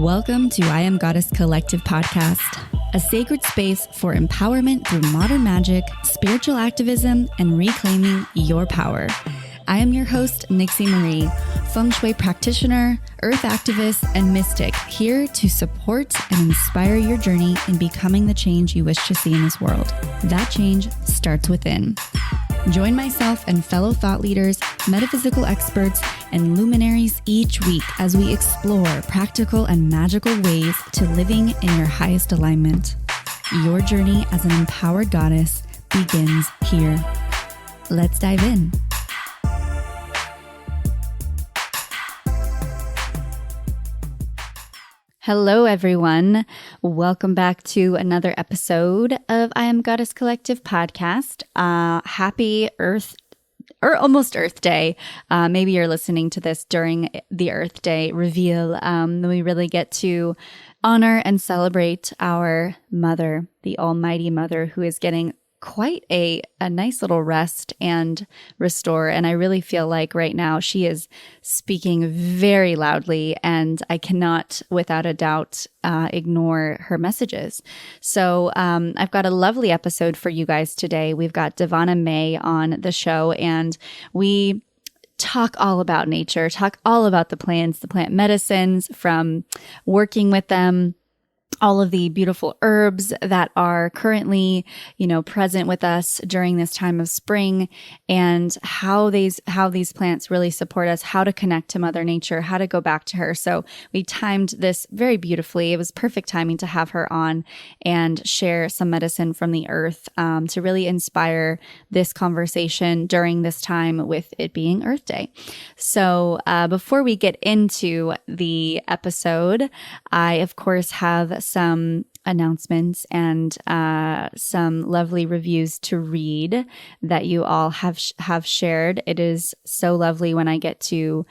Welcome to I Am Goddess Collective podcast, a sacred space for empowerment through modern magic, spiritual activism, and reclaiming your power. I am your host, Nixie Marie, feng shui practitioner, earth activist, and mystic, here to support and inspire your journey in becoming the change you wish to see in this world. That change starts within. Join myself and fellow thought leaders, metaphysical experts, and luminaries each week as we explore practical and magical ways to living in your highest alignment. Your journey as an empowered goddess begins here. Let's dive in. Hello, everyone. Welcome back to another episode of I Am Goddess Collective podcast. Happy Earth, or almost Earth Day. Maybe you're listening to this during the Earth Day reveal. We really get to honor and celebrate our mother, the Almighty Mother, who is getting quite a nice little rest and restore. And I really feel like right now she is speaking very loudly, and I cannot, without a doubt, ignore her messages. So I've got a lovely episode for you guys today. We've got Davana May on the show, and we talk all about nature, talk all about the plants, the plant medicines, from working with them, all of the beautiful herbs that are currently, present with us during this time of spring, and how these plants really support us, how to connect to Mother Nature, how to go back to her. So we timed this very beautifully. It was perfect timing to have her on and share some medicine from the earth to really inspire this conversation during this time, with it being Earth Day. So before we get into the episode, I, of course, have some announcements and some lovely reviews to read that you all have shared. It is so lovely when I get to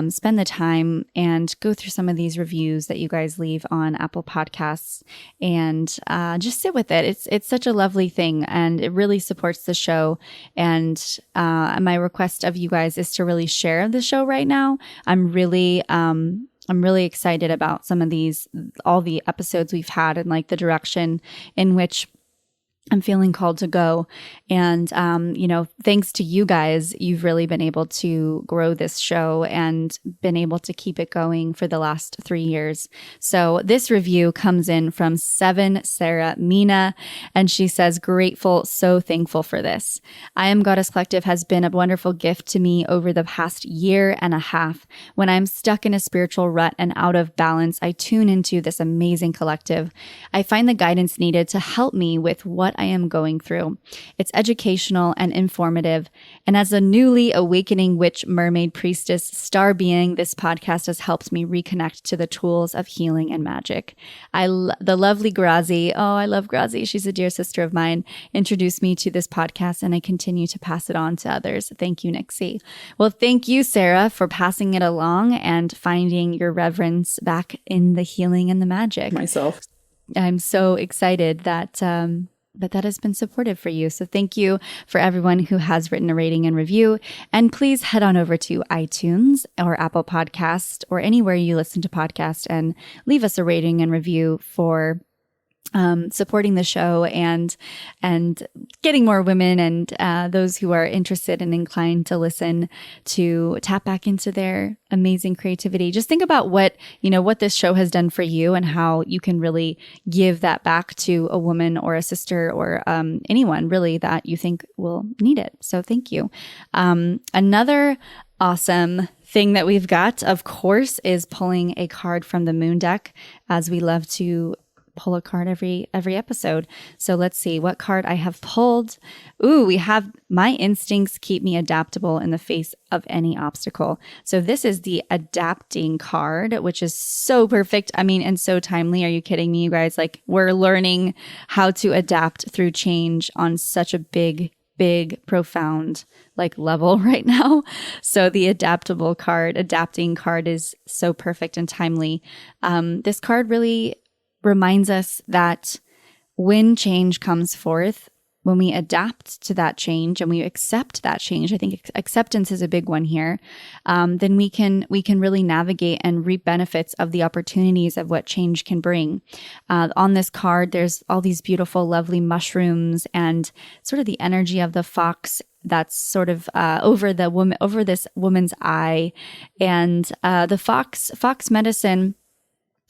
spend the time and go through some of these reviews that you guys leave on Apple Podcasts, and just sit with it. It's such a lovely thing, and it really supports the show. And my request of you guys is to really share the show right now. I'm really excited about some of all the episodes we've had, and like the direction in which I'm feeling called to go. And, thanks to you guys, you've really been able to grow this show and been able to keep it going for the last 3 years. So this review comes in from 7 Sarah Mina, and she says, grateful, so thankful for this. I Am Goddess Collective has been a wonderful gift to me over the past year and a half. When I'm stuck in a spiritual rut and out of balance, I tune into this amazing collective. I find the guidance needed to help me with what I am going through. It's educational and informative. And as a newly awakening witch, mermaid, priestess, star being, this podcast has helped me reconnect to the tools of healing and magic. The lovely Grazi, I love Grazi. She's a dear sister of mine, introduced me to this podcast, and I continue to pass it on to others. Thank you, Nixie. Well, thank you, Sarah, for passing it along and finding your reverence back in the healing and the magic. Myself. I'm so excited that that has been supportive for you. So thank you for everyone who has written a rating and review. And please head on over to iTunes or Apple Podcast or anywhere you listen to podcasts and leave us a rating and review for supporting the show and getting more women and those who are interested and inclined to listen to tap back into their amazing creativity. Just think about what this show has done for you, and how you can really give that back to a woman or a sister or anyone really that you think will need it. So thank you. Another awesome thing that we've got, of course, is pulling a card from the moon deck, as we love to pull a card every episode. So let's see what card I have pulled. Ooh, we have My Instincts Keep Me Adaptable in the Face of Any Obstacle. So this is the adapting card, which is so perfect. I mean, and so timely. Are you kidding me, you guys? Like, we're learning how to adapt through change on such a big, profound level right now. So the adapting card is so perfect and timely. This card really reminds us that when change comes forth, when we adapt to that change and we accept that change, I think acceptance is a big one here, then we can really navigate and reap benefits of the opportunities of what change can bring. On this card, there's all these beautiful, lovely mushrooms and sort of the energy of the fox that's sort of over this woman's eye, and the fox medicine.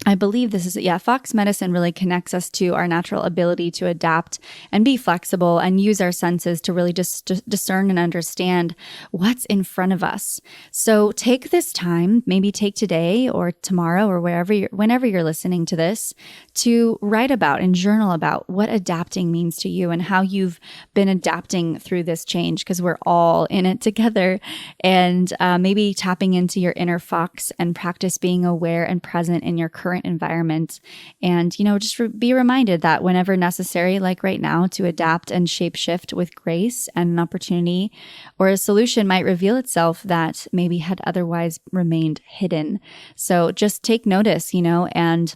I believe fox medicine really connects us to our natural ability to adapt and be flexible and use our senses to really just discern and understand what's in front of us. So take this time, maybe take today or tomorrow or whenever you're listening to this, to write about and journal about what adapting means to you and how you've been adapting through this change, because we're all in it together. And maybe tapping into your inner fox and practice being aware and present in your current environment. And, just be reminded that whenever necessary, like right now, to adapt and shapeshift with grace, and an opportunity or a solution might reveal itself that maybe had otherwise remained hidden. So just take notice, and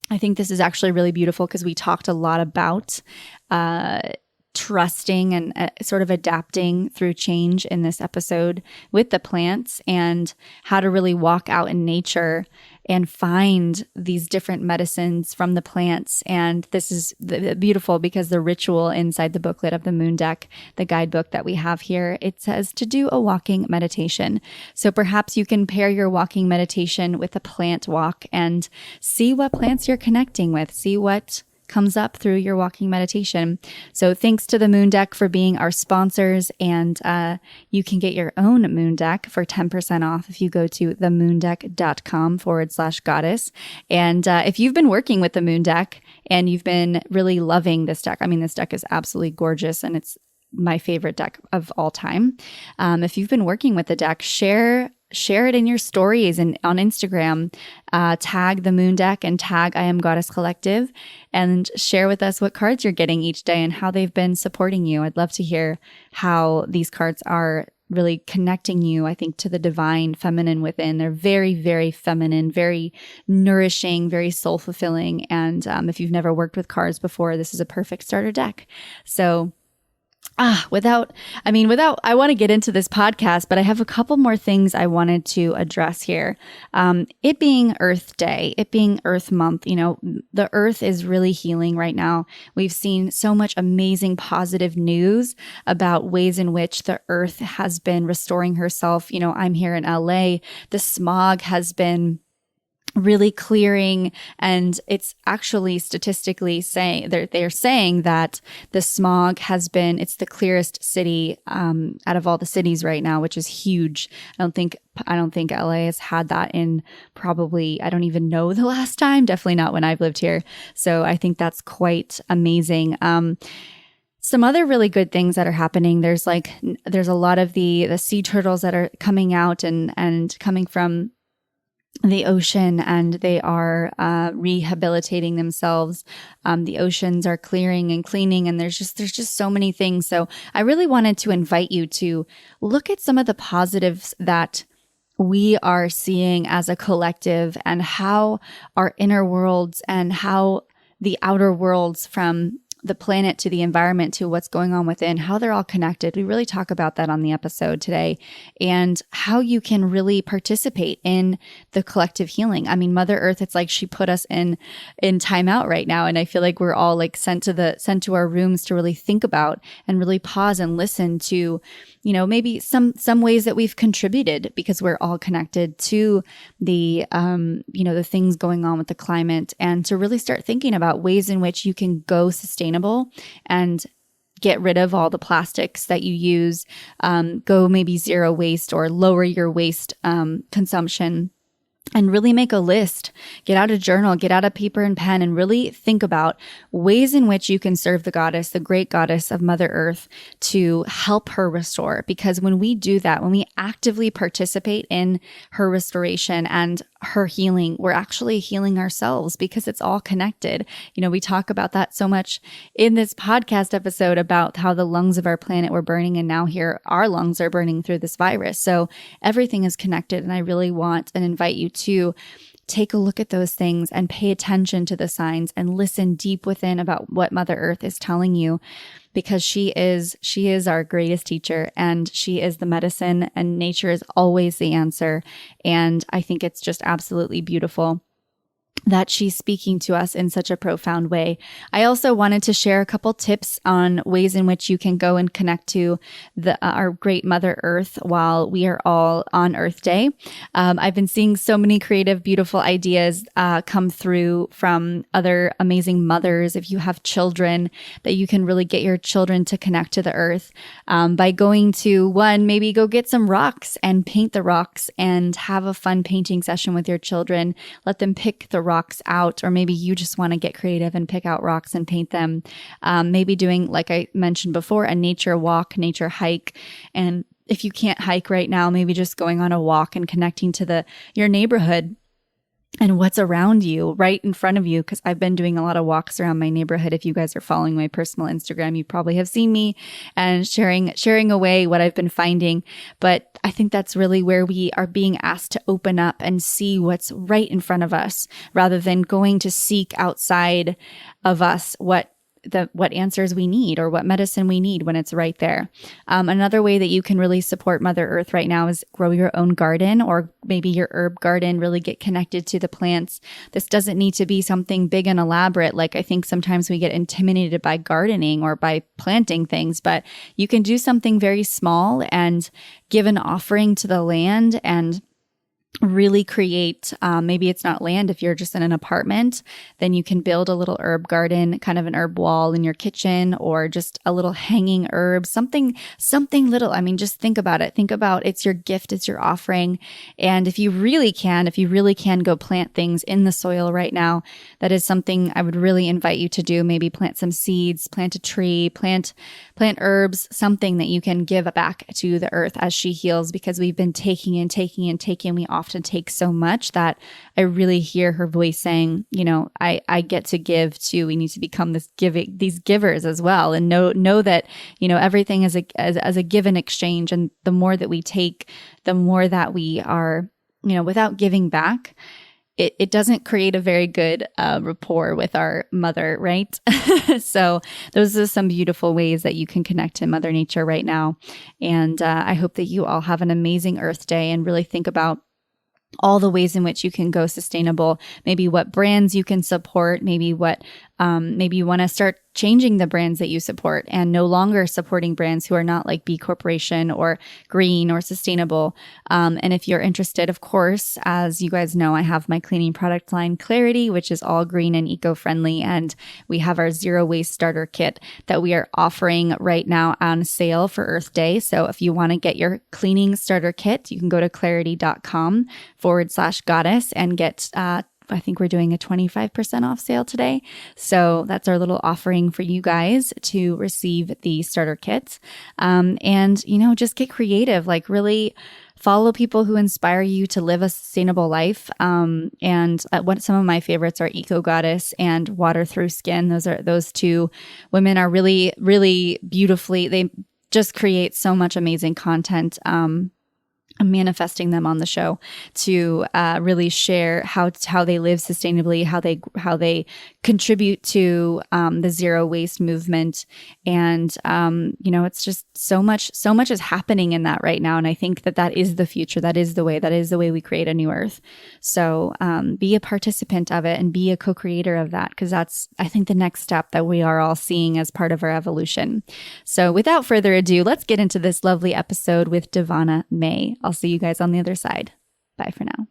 I think this is actually really beautiful because we talked a lot about trusting and sort of adapting through change in this episode with the plants, and how to really walk out in nature and find these different medicines from the plants. And this is beautiful because the ritual inside the booklet of the moon deck, the guidebook that we have here, it says to do a walking meditation. So perhaps you can pair your walking meditation with a plant walk and see what plants you're connecting with, see what comes up through your walking meditation. So thanks to the Moon Deck for being our sponsors, and you can get your own Moon Deck for 10% off if you go to themoondeck.com/goddess. And if you've been working with the Moon Deck and you've been really loving this deck, this deck is absolutely gorgeous and it's my favorite deck of all time. If you've been working with the deck, share it in your stories and on Instagram, tag the Moon Deck and tag I Am Goddess Collective, and share with us what cards you're getting each day and how they've been supporting you. I'd love to hear how these cards are really connecting you, I think, to the divine feminine within. They're very, very feminine, very nourishing, very soul-fulfilling. And if you've never worked with cards before, this is a perfect starter deck. So I want to get into this podcast, but I have a couple more things I wanted to address here. It being Earth Day, it being Earth Month, the Earth is really healing right now. We've seen so much amazing positive news about ways in which the Earth has been restoring herself. I'm here in LA. The smog has been really clearing, and it's actually statistically saying they're saying that the smog it's the clearest city out of all the cities right now, which is huge. I don't think LA has had that in probably, I don't even know the last time, definitely not when I've lived here. So I think that's quite amazing. Some other really good things that are happening. There's a lot of the sea turtles that are coming out and coming from the ocean, and they are rehabilitating themselves. The oceans are clearing and cleaning, and there's just so many things. So I really wanted to invite you to look at some of the positives that we are seeing as a collective, and how our inner worlds and how the outer worlds, from the planet to the environment to what's going on within, how they're all connected. We really talk about that on the episode today, and how you can really participate in the collective healing. Mother Earth, it's like she put us in timeout right now. And I feel like we're all sent to our rooms to really think about and really pause and listen to, maybe some ways that we've contributed, because we're all connected to the, the things going on with the climate, and to really start thinking about ways in which you can go sustainable and get rid of all the plastics that you use, go maybe zero waste or lower your waste consumption. And really make a list, get out a journal, get out a paper and pen, and really think about ways in which you can serve the goddess, the great goddess of Mother Earth, to help her restore. Because when we do that, when we actively participate in her restoration and her healing, we're actually healing ourselves, because it's all connected. We talk about that so much in this podcast episode about how the lungs of our planet were burning, and now here our lungs are burning through this virus. So everything is connected, and I really want and invite you to take a look at those things and pay attention to the signs and listen deep within about what Mother Earth is telling you, because she is our greatest teacher, and she is the medicine, and nature is always the answer. And I think it's just absolutely beautiful that she's speaking to us in such a profound way. I also wanted to share a couple tips on ways in which you can go and connect to our great Mother Earth while we are all on Earth Day. I've been seeing so many creative, beautiful ideas come through from other amazing mothers. If you have children, that you can really get your children to connect to the earth by going to maybe go get some rocks and paint the rocks and have a fun painting session with your children. Let them pick the rocks out, or maybe you just want to get creative and pick out rocks and paint them. Maybe doing, like I mentioned before, a nature walk, nature hike. And if you can't hike right now, maybe just going on a walk and connecting to your neighborhood and what's around you, right in front of you. Because I've been doing a lot of walks around my neighborhood. If you guys are following my personal Instagram, you probably have seen me and sharing away what I've been finding. But I think that's really where we are being asked to open up and see what's right in front of us, rather than going to seek outside of us what answers we need or what medicine we need when it's right there. Another way that you can really support Mother Earth right now is grow your own garden, or maybe your herb garden. Really get connected to the plants. This doesn't need to be something big and elaborate. Like, I think sometimes we get intimidated by gardening or by planting things, but you can do something very small and give an offering to the land and really create, maybe it's not land. If you're just in an apartment, then you can build a little herb garden, kind of an herb wall in your kitchen, or just a little hanging herb, something little. I mean, just think about it. Think about it's your gift, it's your offering. And if you really can go plant things in the soil right now, that is something I would really invite you to do. Maybe plant some seeds, plant a tree, plant herbs, something that you can give back to the earth as she heals, because we've been taking and taking and taking. We often take so much that I really hear her voice saying, I get to give too. We need to become these givers as well, and know that, everything is a give and exchange. And the more that we take, the more that we are, without giving back, it doesn't create a very good rapport with our mother, right? So those are some beautiful ways that you can connect to Mother Nature right now. And I hope that you all have an amazing Earth Day and really think about all the ways in which you can go sustainable, maybe what brands you can support, maybe you want to start changing the brands that you support and no longer supporting brands who are not like B Corporation or green or sustainable. And if you're interested, of course, as you guys know, I have my cleaning product line Clarity, which is all green and eco-friendly. And we have our zero waste starter kit that we are offering right now on sale for Earth Day. So if you want to get your cleaning starter kit, you can go to clarity.com/goddess and get, I think we're doing a 25% off sale today. So that's our little offering for you guys to receive the starter kits. And, just get creative, like really follow people who inspire you to live a sustainable life. And some of my favorites are Eco Goddess and Water Through Skin. Those two women are really, really beautifully, they just create so much amazing content. I'm manifesting them on the show to really share how they live sustainably, how they contribute to the zero waste movement, and it's just so much is happening in that right now, and I think that is the future. That is the way we create a new Earth. So be a participant of it and be a co-creator of that, because that's, I think, the next step that we are all seeing as part of our evolution. So without further ado, let's get into this lovely episode with Davana May. I'll see you guys on the other side. Bye for now.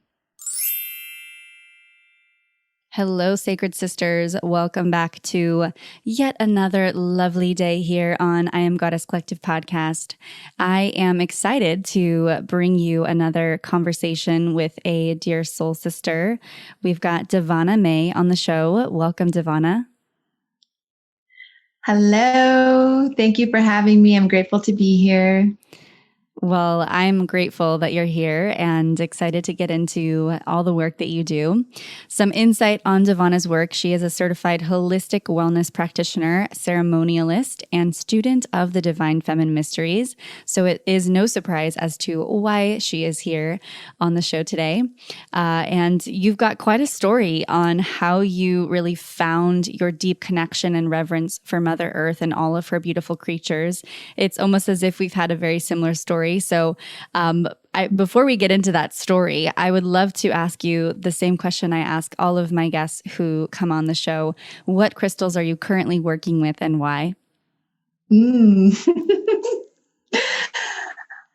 Hello, Sacred Sisters. Welcome back to yet another lovely day here on I Am Goddess Collective podcast. I am excited to bring you another conversation with a dear soul sister. We've got Davana May on the show. Welcome, Davana. Hello. Thank you for having me. I'm grateful to be here. Well, I'm grateful that you're here and excited to get into all the work that you do. Some insight on Davana's work. She is a certified holistic wellness practitioner, ceremonialist, and student of the Divine Feminine Mysteries. So it is no surprise as to why she is here on the show today. And you've got quite a story on how you really found your deep connection and reverence for Mother Earth and all of her beautiful creatures. It's almost as if we've had a very similar story. So before we get into that story, I would love to ask you the same question I ask all of my guests who come on the show. What crystals are you currently working with and why?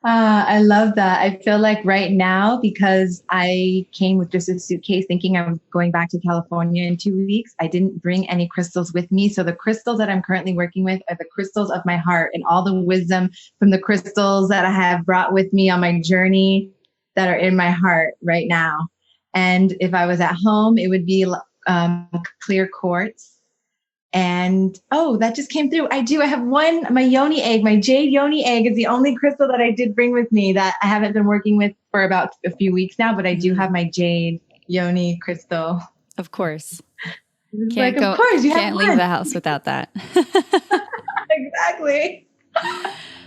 I love that. I feel like right now, because I came with just a suitcase thinking I was going back to California in 2 weeks, I didn't bring any crystals with me. So the crystals that I'm currently working with are the crystals of my heart and all the wisdom from the crystals that I have brought with me on my journey that are in my heart right now. And if I was at home, it would be clear quartz. And that just came through. I have my yoni egg, my jade yoni egg is the only crystal that I did bring with me that I haven't been working with for about a few weeks now, but I do have my jade yoni crystal. Of course. Of course, you can't leave the house without that. Exactly.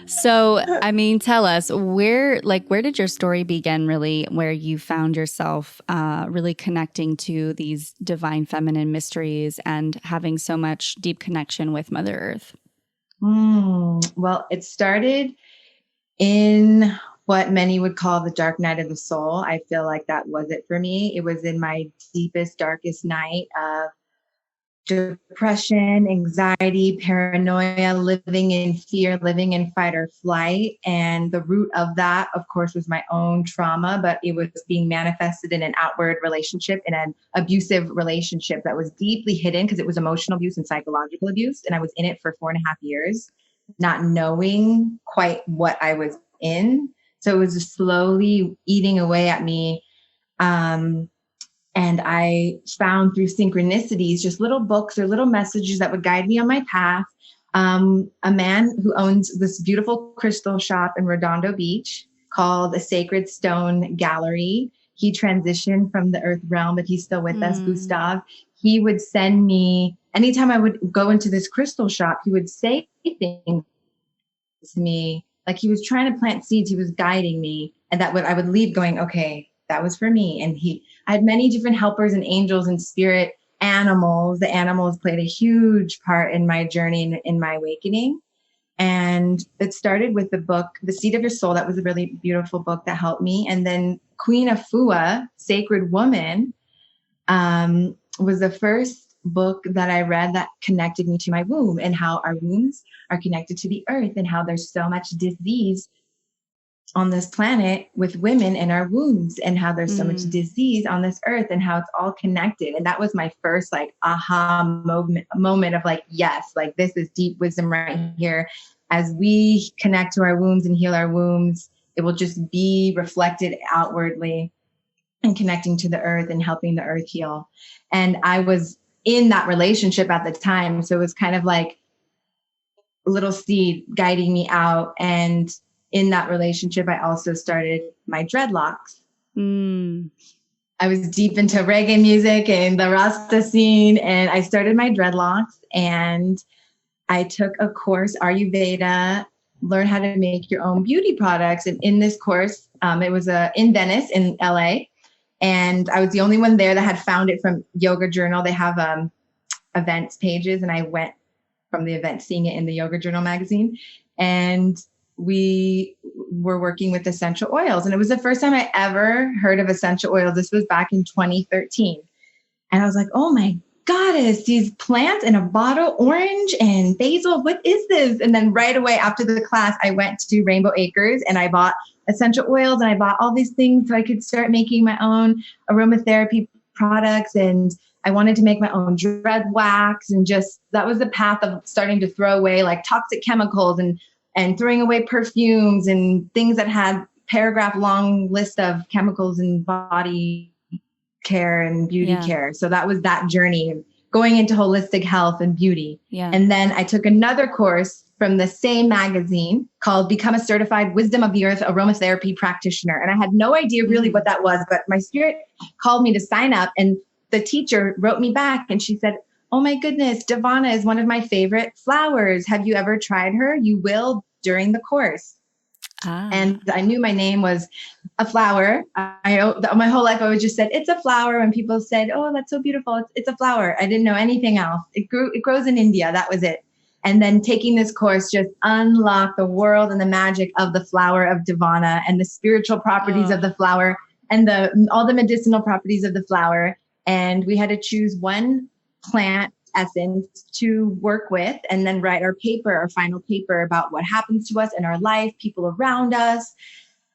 So, I mean, tell us where did your story begin really, where you found yourself really connecting to these divine feminine mysteries and having so much deep connection with Mother Earth? Well, it started in what many would call the dark night of the soul. I feel like that was it for me. It was in my deepest, darkest night of depression, anxiety, paranoia, living in fear, living in fight or flight. And the root of that, of course, was my own trauma, but it was being manifested in an outward relationship, in an abusive relationship that was deeply hidden because it was emotional abuse and psychological abuse. And I was in it for 4.5 years, not knowing quite what I was in. So it was just slowly eating away at me. And I found through synchronicities, just little books or little messages that would guide me on my path. A man who owns this beautiful crystal shop in Redondo Beach called a Sacred Stone Gallery. He transitioned from the earth realm, but he's still with us, Gustav. He would send me, anytime I would go into this crystal shop, he would say things to me, like he was trying to plant seeds. He was guiding me. And I would leave going, okay, that was for me. And I had many different helpers and angels and spirit animals. The animals played a huge part in my journey and in my awakening. And it started with the book, The Seed of Your Soul. That was a really beautiful book that helped me. And then Queen Afua, Sacred Woman, was the first book that I read that connected me to my womb and how our wombs are connected to the earth and how there's so much disease on this planet with women in our wombs and how there's so much disease on this earth and how it's all connected. And that was my first aha moment of yes, this is deep wisdom right here. As we connect to our wombs and heal our wombs, it will just be reflected outwardly and connecting to the earth and helping the earth heal. And I was in that relationship at the time. So it was kind of like a little seed guiding me out. And in that relationship, I also started my dreadlocks. I was deep into reggae music and the Rasta scene, and I started my dreadlocks. And I took a course, Ayurveda, learn how to make your own beauty products. And in this course, it was in Venice, in LA. And I was the only one there that had found it from Yoga Journal. They have events pages, and I went from the event seeing it in the Yoga Journal magazine. And we were working with essential oils. And it was the first time I ever heard of essential oils. This was back in 2013. And I was like, oh my goddess, these plants in a bottle, orange and basil, what is this? And then right away after the class, I went to Rainbow Acres and I bought essential oils and I bought all these things so I could start making my own aromatherapy products. And I wanted to make my own dread wax. And just, that was the path of starting to throw away toxic chemicals and throwing away perfumes and things that had paragraph long list of chemicals and body care and beauty care. So that was that journey going into holistic health and beauty. Yeah. And then I took another course from the same magazine called Become a Certified Wisdom of the Earth Aromatherapy Practitioner. And I had no idea really what that was, but my spirit called me to sign up. And the teacher wrote me back and she said, "Oh my goodness, Davana is one of my favorite flowers. Have you ever tried her? You will during the course." And I knew my name was a flower. My whole life I always just said, "It's a flower." When people said, "Oh, that's so beautiful. It's a flower." I didn't know anything else. It grows in India. That was it. And then taking this course just unlocked the world and the magic of the flower of Davana and the spiritual properties of the flower and all the medicinal properties of the flower. And we had to choose one plant essence to work with and then write our final paper about what happens to us in our life, people around us.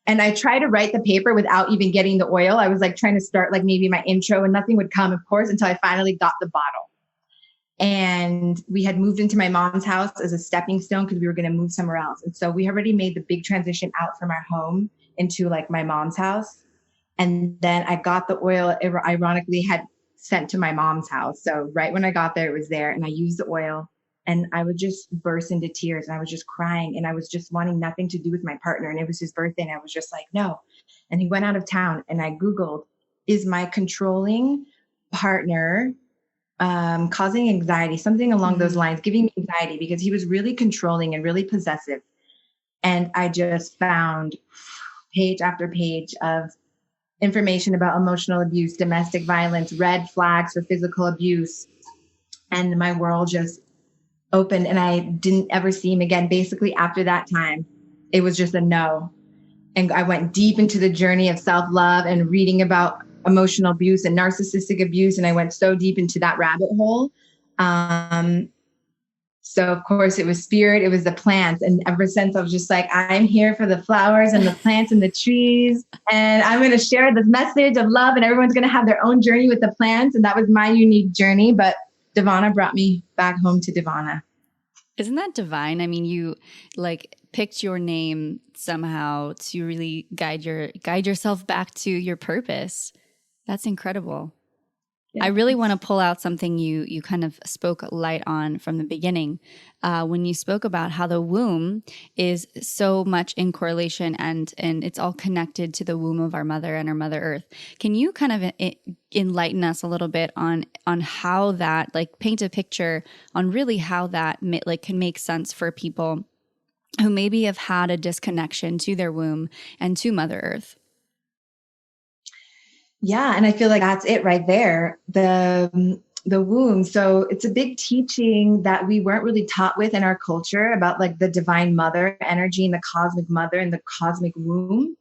And I tried to write the paper without even getting the oil. I was like trying to start like maybe my intro and nothing would come, of course, until I finally got the bottle. And we had moved into my mom's house as a stepping stone because we were going to move somewhere else. And so we already made the big transition out from our home into like my mom's house. And then I got the oil, ironically had sent to my mom's house. So right when I got there, it was there and I used the oil and I would just burst into tears and I was just crying and I was just wanting nothing to do with my partner. And it was his birthday and I was just like, no. And he went out of town and I Googled, is my controlling partner causing anxiety, something along those lines, giving me anxiety because he was really controlling and really possessive. And I just found page after page of information about emotional abuse, domestic violence, red flags for physical abuse. And my world just opened and I didn't ever see him again. Basically, after that time, it was just a no. And I went deep into the journey of self-love and reading about emotional abuse and narcissistic abuse. And I went so deep into that rabbit hole. So of course it was spirit, it was the plants. And ever since I was just like, I'm here for the flowers and the plants and the trees. And I'm going to share this message of love and everyone's going to have their own journey with the plants. And that was my unique journey. But Davana brought me back home to Davana. Isn't that divine? I mean, you like picked your name somehow to really guide yourself back to your purpose. That's incredible. Yeah. I really want to pull out something you kind of spoke light on from the beginning when you spoke about how the womb is so much in correlation and it's all connected to the womb of our mother and our Mother Earth. Can you kind of enlighten us a little bit on how that, like, paint a picture on really how that like can make sense for people who maybe have had a disconnection to their womb and to Mother Earth? Yeah. And I feel like that's it right there. The womb. So it's a big teaching that we weren't really taught with in our culture about like the divine mother energy and the cosmic mother and the cosmic womb.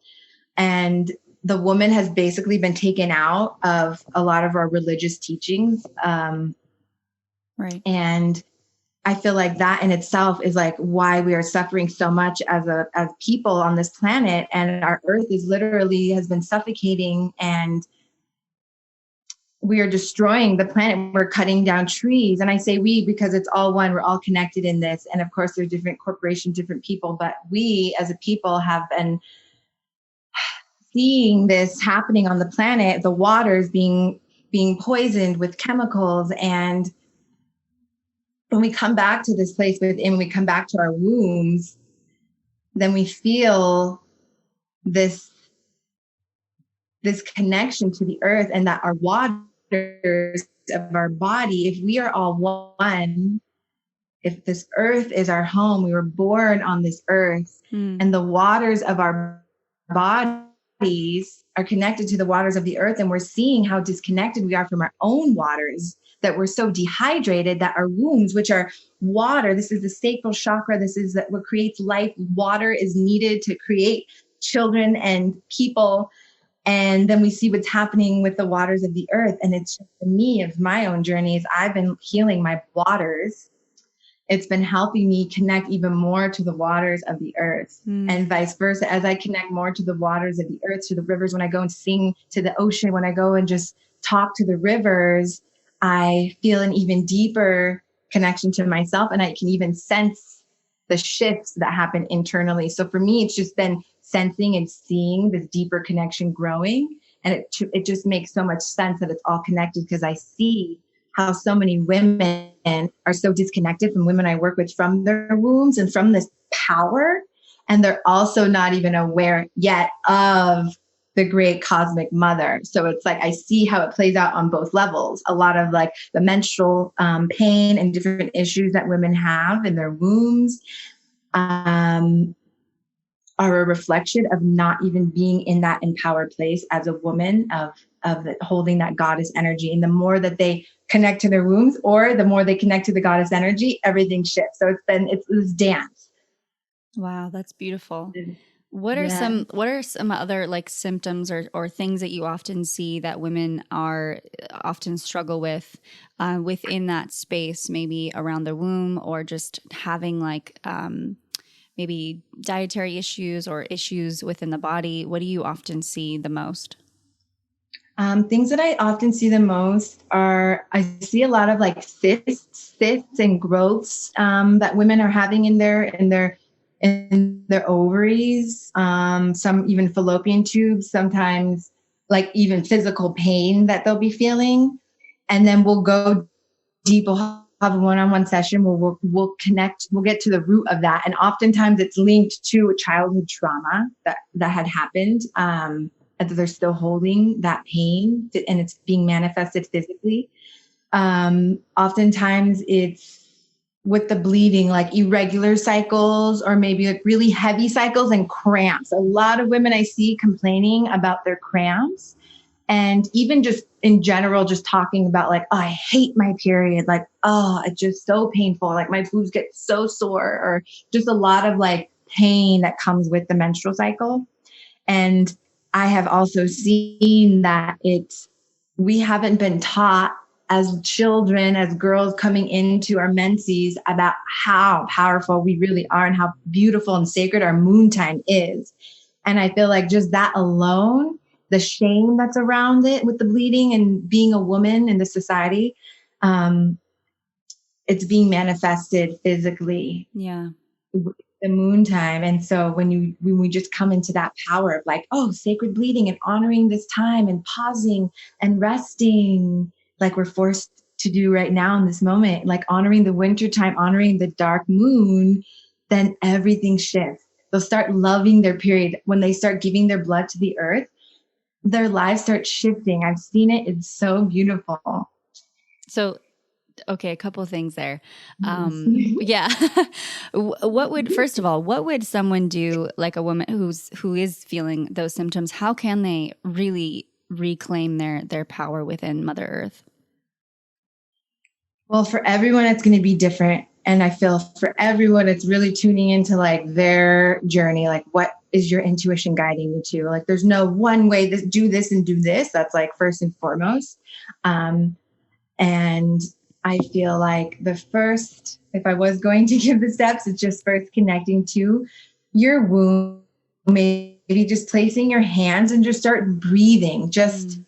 And the woman has basically been taken out of a lot of our religious teachings. Right. And I feel like that in itself is like why we are suffering so much as people on this planet, and our earth is literally has been suffocating and we are destroying the planet. We're cutting down trees. And I say we because it's all one, we're all connected in this. And of course there's different corporations, different people, but we as a people have been seeing this happening on the planet, the waters being poisoned with chemicals. And when we come back to this place within, when we come back to our wombs, then we feel this connection to the earth and that our waters of our body, if we are all one, if this earth is our home, we were born on this earth, and the waters of our bodies are connected to the waters of the earth, and we're seeing how disconnected we are from our own waters, that we're so dehydrated that our wombs, which are water, this is the sacral chakra, this is what creates life. Water is needed to create children and people. And then we see what's happening with the waters of the earth. And it's just for me, of my own journeys, I've been healing my waters. It's been helping me connect even more to the waters of the earth and vice versa. As I connect more to the waters of the earth, to the rivers, when I go and sing to the ocean, when I go and just talk to the rivers, I feel an even deeper connection to myself, and I can even sense the shifts that happen internally. So for me, it's just been sensing and seeing this deeper connection growing. And it just makes so much sense that it's all connected because I see how so many women are so disconnected from women I work with from their wombs and from this power. And they're also not even aware yet of the great cosmic mother. So it's like, I see how it plays out on both levels. A lot of like the menstrual pain and different issues that women have in their wombs are a reflection of not even being in that empowered place as a woman of holding that goddess energy. And the more that they connect to their wombs, or the more they connect to the goddess energy, everything shifts. So it's this dance. Wow, that's beautiful. What are Yeah. some other like symptoms or things that you often see that women are often struggle with within that space, maybe around the womb, or just having like maybe dietary issues or issues within the body? What do you often see the most? Things that I often see the most are, I see a lot of like cysts and growths that women are having in their ovaries. Some even fallopian tubes. Sometimes like even physical pain that they'll be feeling, and then we'll go deep. We'll have a one-on-one session where we'll connect. We'll get to the root of that, and oftentimes it's linked to a childhood trauma that had happened. And that they're still holding that pain, and it's being manifested physically. Oftentimes it's with the bleeding, like irregular cycles, or maybe like really heavy cycles and cramps. A lot of women I see complaining about their cramps, and even just in general, just talking about like, oh, I hate my period. Like, oh, it's just so painful. Like my boobs get so sore, or just a lot of like pain that comes with the menstrual cycle. And I have also seen that we haven't been taught as children, as girls coming into our menses, about how powerful we really are and how beautiful and sacred our moon time is. And I feel like just that alone, the shame that's around it with the bleeding and being a woman in the society, it's being manifested physically. Yeah. The moon time. And so when we just come into that power of like, oh, sacred bleeding and honoring this time and pausing and resting, like we're forced to do right now in this moment, like honoring the winter time, honoring the dark moon, then everything shifts. They'll start loving their period. When they start giving their blood to the earth, their lives start shifting. I've seen it. It's so beautiful. So okay, a couple of things there. Yeah. First of all, what would someone do, like a woman who is feeling those symptoms? How can they really reclaim their power within Mother Earth? Well, for everyone, it's going to be different. And I feel for everyone, it's really tuning into like their journey. Like, what is your intuition guiding you to? Like, there's no one way do this and do this. That's like first and foremost. And I feel like if I was going to give the steps, it's just first connecting to your womb, maybe just placing your hands and just start breathing. Just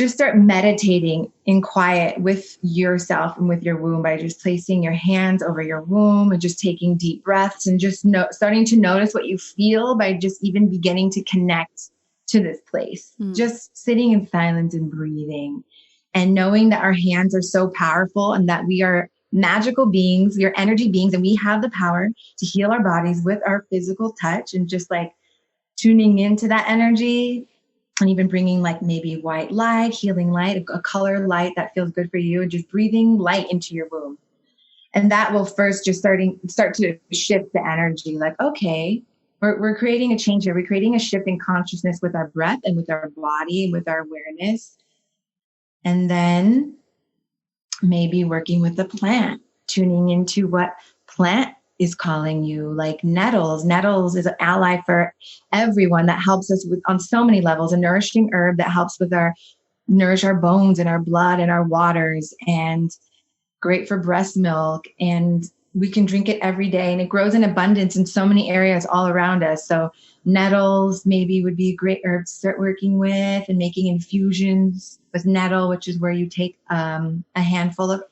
start meditating in quiet with yourself and with your womb by just placing your hands over your womb and just taking deep breaths and just starting to notice what you feel by just even beginning to connect to this place. Just sitting in silence and breathing. And knowing that our hands are so powerful and that we are magical beings, we are energy beings, and we have the power to heal our bodies with our physical touch, and just like tuning into that energy, and even bringing like maybe white light, healing light, a color light that feels good for you, and just breathing light into your womb. And that will first just start to shift the energy. Like, okay, we're creating a change here. We're creating a shift in consciousness with our breath and with our body and with our awareness. And then maybe working with the plant, tuning into what plant is calling you, like nettles. Nettles is an ally for everyone that helps us on so many levels, a nourishing herb that helps with nourish our bones and our blood and our waters, and great for breast milk. And we can drink it every day, and it grows in abundance in so many areas all around us. So nettles maybe would be a great herb to start working with, and making infusions with nettle, which is where you take a handful of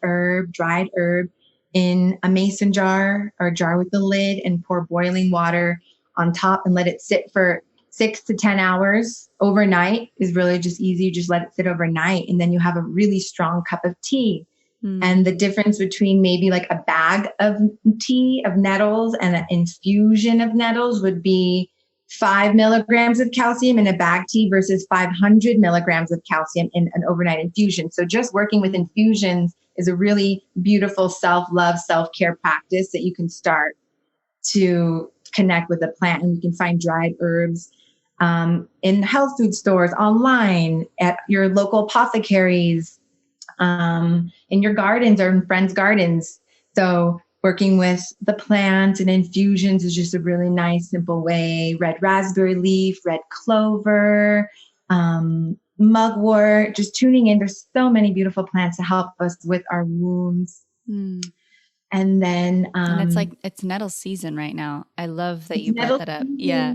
dried herb, in a mason jar or a jar with the lid, and pour boiling water on top and let it sit for 6 to 10 hours overnight is really just easy. You just let it sit overnight, and then you have a really strong cup of tea. And the difference between maybe like a bag of tea of nettles and an infusion of nettles would be 5 milligrams of calcium in a bag tea versus 500 milligrams of calcium in an overnight infusion. So just working with infusions is a really beautiful self-love, self-care practice that you can start to connect with the plant. And you can find dried herbs in health food stores, online, at your local apothecaries, in your gardens or in friends' gardens. So working with the plants and infusions is just a really nice, simple way. Red raspberry leaf, red clover, mugwort, just tuning in. There's so many beautiful plants to help us with our wounds. And then, and it's nettle season right now. I love that you brought that up. Yeah.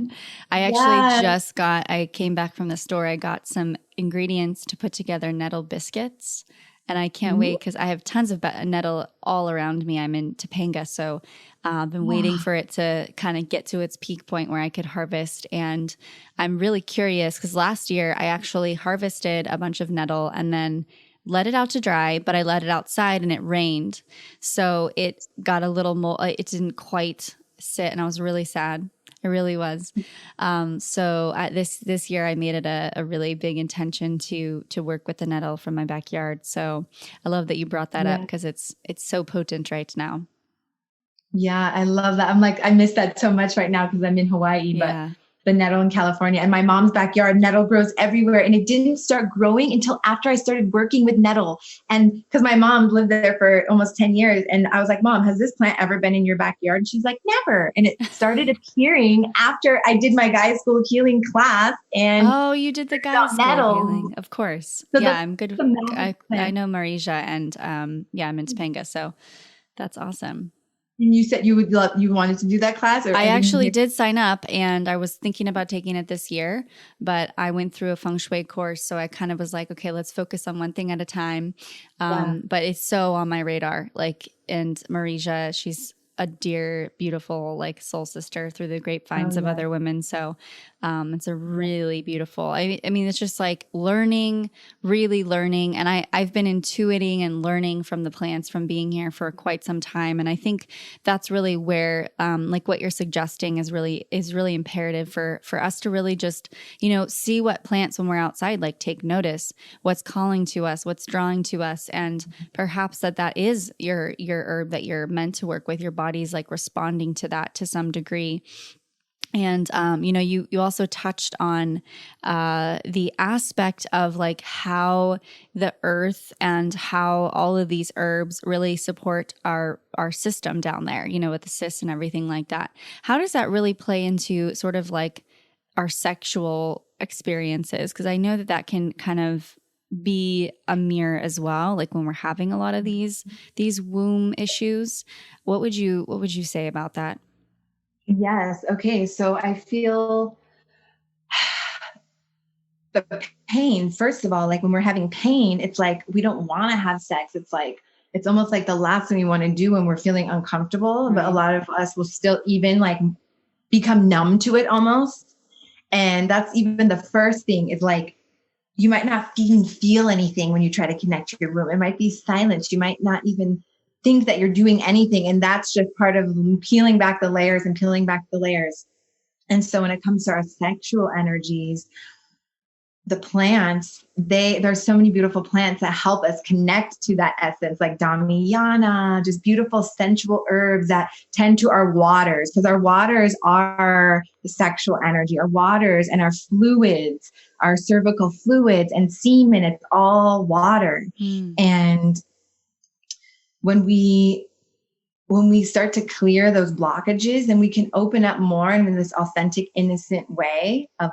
I actually I came back from the store. I got some ingredients to put together nettle biscuits. And I can't wait because I have tons of nettle all around me. I'm in Topanga, so I've been waiting for it to kind of get to its peak point where I could harvest. And I'm really curious because last year I actually harvested a bunch of nettle and then let it out to dry, but I let it outside and it rained. So it got a little mold. It didn't quite sit, and I was really sad. It really was. So this year I made it a really big intention to work with the nettle from my backyard. So I love that you brought that up because it's so potent right now. Yeah, I love that. I'm like, I miss that so much right now because I'm in Hawaii, but the nettle in California and my mom's backyard, nettle grows everywhere. And it didn't start growing until after I started working with nettle. And because my mom lived there for almost 10 years. And I was like, Mom, has this plant ever been in your backyard? And she's like, never. And it started appearing after I did my guys school healing class. And you did the guys school healing, of course. So I'm good. I know Marija, and I'm in Topanga. So that's awesome. And you said you wanted to do that class? Or I actually did sign up, and I was thinking about taking it this year, but I went through a feng shui course. So I kind of was like, okay, let's focus on one thing at a time. But it's so on my radar. And Marija, she's a dear, beautiful, soul sister through the grapevines of other women. So it's a really beautiful, I mean, it's just really learning. And I've been intuiting and learning from the plants from being here for quite some time. And I think that's really where, what you're suggesting is really imperative for us to really just, see what plants when we're outside, take notice, what's calling to us, what's drawing to us. And perhaps that is your herb that you're meant to work with. Your body's responding to that to some degree. And, you also touched on the aspect of how the earth and how all of these herbs really support our system down there, with the cysts and everything like that. How does that really play into sort of our sexual experiences? Because I know that can kind of be a mirror as well, when we're having a lot of these womb issues. What would you say about that? Yes. Okay. So I feel the pain, first of all, when we're having pain, it's we don't want to have sex. It's almost like the last thing we want to do when we're feeling uncomfortable. Right. But a lot of us will still even become numb to it almost. And that's even the first thing is you might not even feel anything when you try to connect to your womb. It might be silence. You might not even think that you're doing anything. And that's just part of peeling back the layers and peeling back the layers. And so when it comes to our sexual energies, the plants, there's so many beautiful plants that help us connect to that essence, like Dhammayana, just beautiful sensual herbs that tend to our waters, because our waters are the sexual energy. Our waters and our fluids, our cervical fluids and semen, it's all water. And when we start to clear those blockages, then we can open up more in this authentic, innocent way of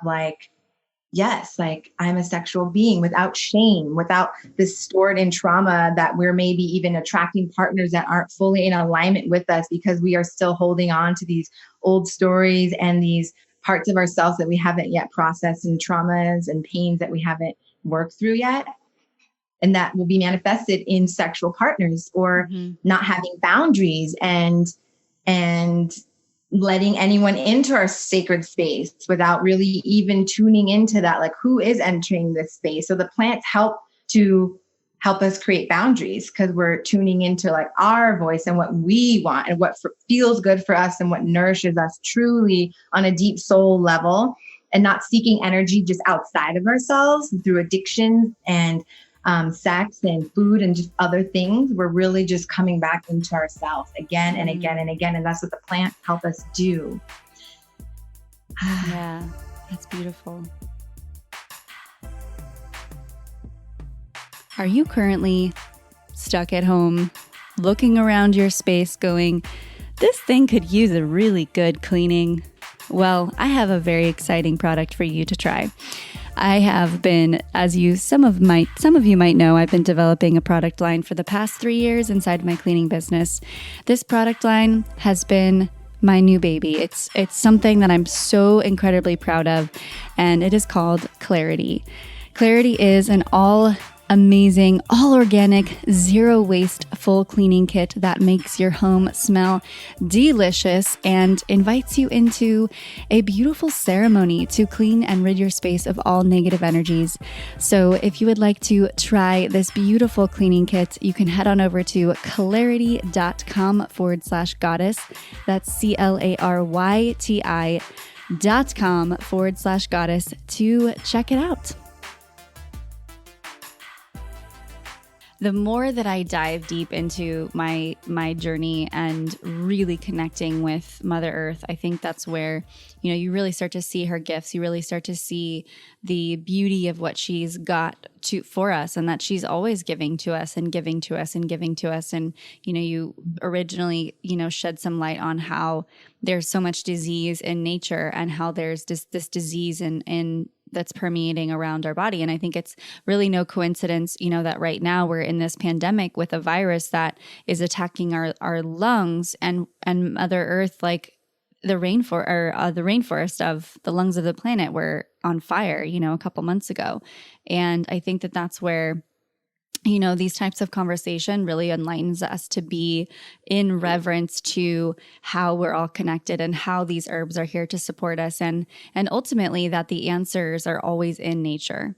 yes, I'm a sexual being without shame, without this stored in trauma that we're maybe even attracting partners that aren't fully in alignment with us because we are still holding on to these old stories and these parts of ourselves that we haven't yet processed, and traumas and pains that we haven't worked through yet. And that will be manifested in sexual partners or not having boundaries and letting anyone into our sacred space without really even tuning into that, like who is entering this space. So the plants help us create boundaries because we're tuning into like our voice and what we want and what feels good for us and what nourishes us truly on a deep soul level, and not seeking energy just outside of ourselves through addictions and sex and food and just other things. We're really just coming back into ourselves again and again and again. And that's what the plants help us do. Yeah, that's beautiful. Are you currently stuck at home, looking around your space going, this thing could use a really good cleaning? Well, I have a very exciting product for you to try. I have been, as some of you might know, I've been developing a product line for the past 3 years inside my cleaning business. This product line has been my new baby. It's something that I'm so incredibly proud of, and it is called Clarity. Clarity is an amazing, all organic, zero waste, full cleaning kit that makes your home smell delicious and invites you into a beautiful ceremony to clean and rid your space of all negative energies. So if you would like to try this beautiful cleaning kit, you can head on over to clarity.com/goddess. That's claryti.com/goddess to check it out. The more that I dive deep into my journey and really connecting with Mother Earth, I think that's where, you really start to see her gifts. You really start to see the beauty of what she's got for us, and that she's always giving to us and giving to us and giving to us. And, you originally, shed some light on how there's so much disease in nature and how there's this disease in that's permeating around our body. And I think it's really no coincidence, that right now we're in this pandemic with a virus that is attacking our lungs, and Mother Earth, like the rainforest of the lungs of the planet, were on fire, a couple months ago. And I think that that's where, these types of conversation really enlightens us to be in reverence to how we're all connected and how these herbs are here to support us, and ultimately that the answers are always in nature.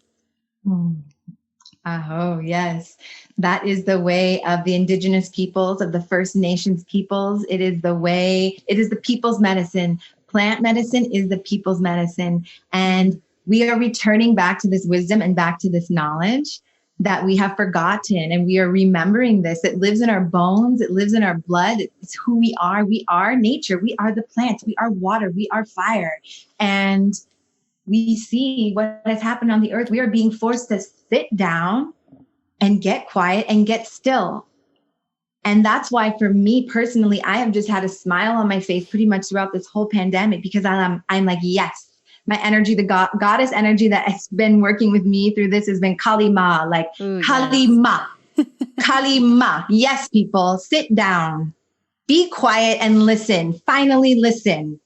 Oh, yes. That is the way of the indigenous peoples, of the First Nations peoples. It is the people's medicine. Plant medicine is the people's medicine. And we are returning back to this wisdom and back to this knowledge that we have forgotten, and we are remembering this. It lives in our bones. It lives in our blood. It's who we are. We are nature. We are the plants. We are water. We are fire. And we see what has happened on the earth. We are being forced to sit down and get quiet and get still. And that's why, for me personally, I have just had a smile on my face pretty much throughout this whole pandemic, because I'm like, yes. My energy, the goddess energy that has been working with me through this has been Kali Ma, like Ooh, Kali Ma, Kali Ma. Yes, people, sit down, be quiet and listen. Finally listen.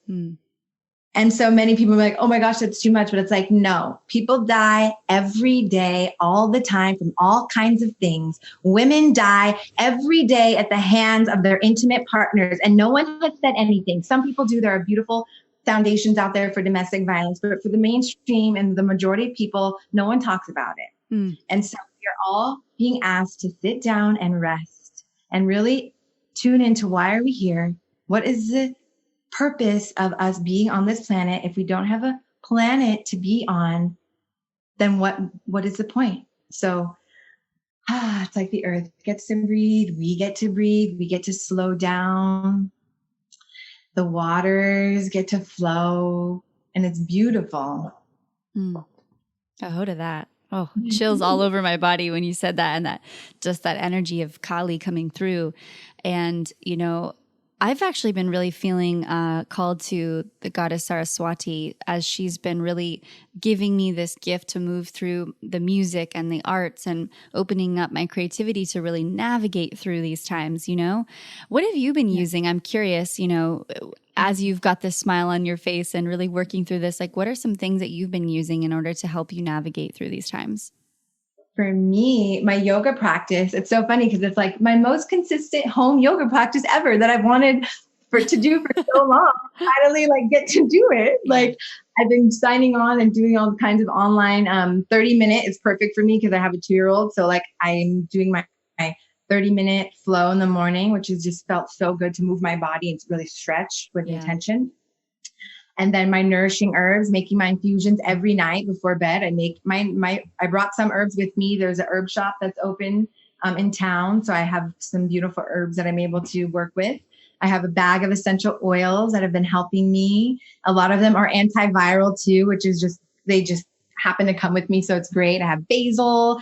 And so many people are like, oh my gosh, that's too much. But it's like, no, people die every day, all the time, from all kinds of things. Women die every day at the hands of their intimate partners, and no one has said anything. Some people do. There are beautiful foundations out there for domestic violence, but for the mainstream and the majority of people, no one talks about it. And so we are all being asked to sit down and rest and really tune into, why are we here? What is the purpose of us being on this planet? If we don't have a planet to be on, then what is the point? So it's like the earth gets to breathe, we get to slow down. The waters get to flow, and it's beautiful. Oh, to that. Oh, chills all over my body when you said that, and that just that energy of Kali coming through. And, I've actually been really feeling called to the goddess Saraswati, as she's been really giving me this gift to move through the music and the arts and opening up my creativity to really navigate through these times. What have you been using? I'm curious, as you've got this smile on your face and really working through this, like, what are some things that you've been using in order to help you navigate through these times? For me, my yoga practice, it's so funny because it's like my most consistent home yoga practice ever that I've wanted to do for so long. Finally, like get to do it. Yeah. Like I've been signing on and doing all kinds of online. 30-minute is perfect for me because I have a 2-year-old. So like I'm doing my 30-minute flow in the morning, which has just felt so good to move my body and to really stretch with intention. And then my nourishing herbs, making my infusions every night before bed. I make I brought some herbs with me. There's an herb shop that's open in town. So I have some beautiful herbs that I'm able to work with. I have a bag of essential oils that have been helping me. A lot of them are antiviral too, which is they just happen to come with me. So it's great. I have basil.